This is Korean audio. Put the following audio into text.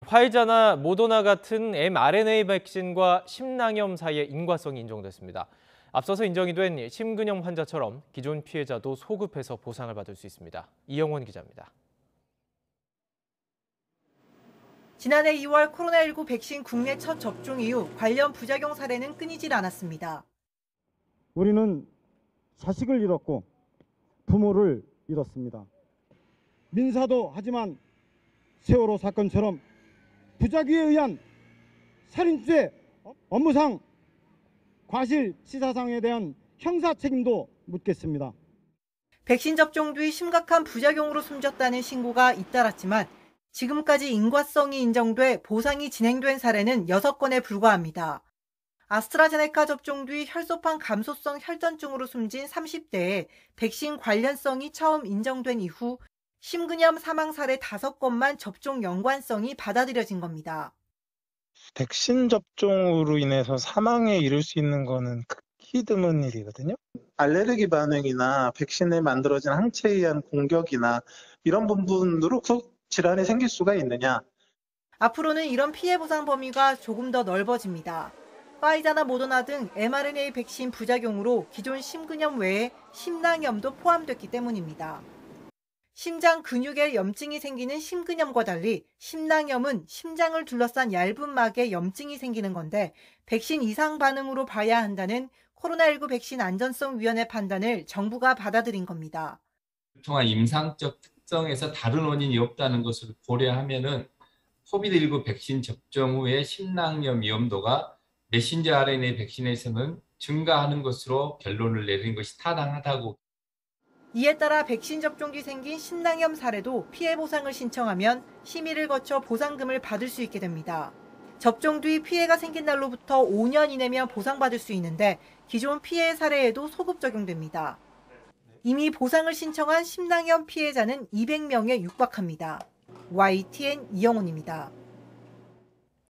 화이자나 모더나 같은 mRNA 백신과 심낭염 사이의 인과성이 인정됐습니다. 앞서서 인정이 된 심근염 환자처럼 기존 피해자도 소급해서 보상을 받을 수 있습니다. 이영원 기자입니다. 지난해 2월 코로나19 백신 국내 첫 접종 이후 관련 부작용 사례는 끊이질 않았습니다. 우리는 자식을 잃었고 부모를 잃었습니다. 민사도 하지만 세월호 사건처럼 부작위에 의한 살인죄, 업무상 과실치사상에 대한 형사 책임도 묻겠습니다. 백신 접종 뒤 심각한 부작용으로 숨졌다는 신고가 잇따랐지만 지금까지 인과성이 인정돼 보상이 진행된 사례는 6건에 불과합니다. 아스트라제네카 접종 뒤 혈소판 감소성 혈전증으로 숨진 30대에 백신 관련성이 처음 인정된 이후 심근염 사망 사례 5건만 접종 연관성이 받아들여진 겁니다. 백신 접종으로 인해서 사망에 이를 수 있는 거는 극히 드문 일이거든요. 알레르기 반응이나 백신에 만들어진 항체에 의한 공격이나 이런 부분으로 질환이 생길 수가 있느냐. 앞으로는 이런 피해 보상 범위가 조금 더 넓어집니다. 화이자나 모더나 등 mRNA 백신 부작용으로 기존 심근염 외에 심낭염도 포함됐기 때문입니다. 심장 근육에 염증이 생기는 심근염과 달리 심낭염은 심장을 둘러싼 얇은 막에 염증이 생기는 건데 백신 이상 반응으로 봐야 한다는 코로나19 백신 안전성위원회 판단을 정부가 받아들인 겁니다. 통한 임상적 특성에서 다른 원인이 없다는 것을 고려하면은 코비드19 백신 접종 후에 심낭염 위험도가 메신저 RNA 백신에서는 증가하는 것으로 결론을 내린 것이 타당하다고. 이에 따라 백신 접종 뒤 생긴 심낭염 사례도 피해 보상을 신청하면 심의를 거쳐 보상금을 받을 수 있게 됩니다. 접종 뒤 피해가 생긴 날로부터 5년 이내면 보상받을 수 있는데 기존 피해 사례에도 소급 적용됩니다. 이미 보상을 신청한 심낭염 피해자는 200명에 육박합니다. YTN 이영훈입니다.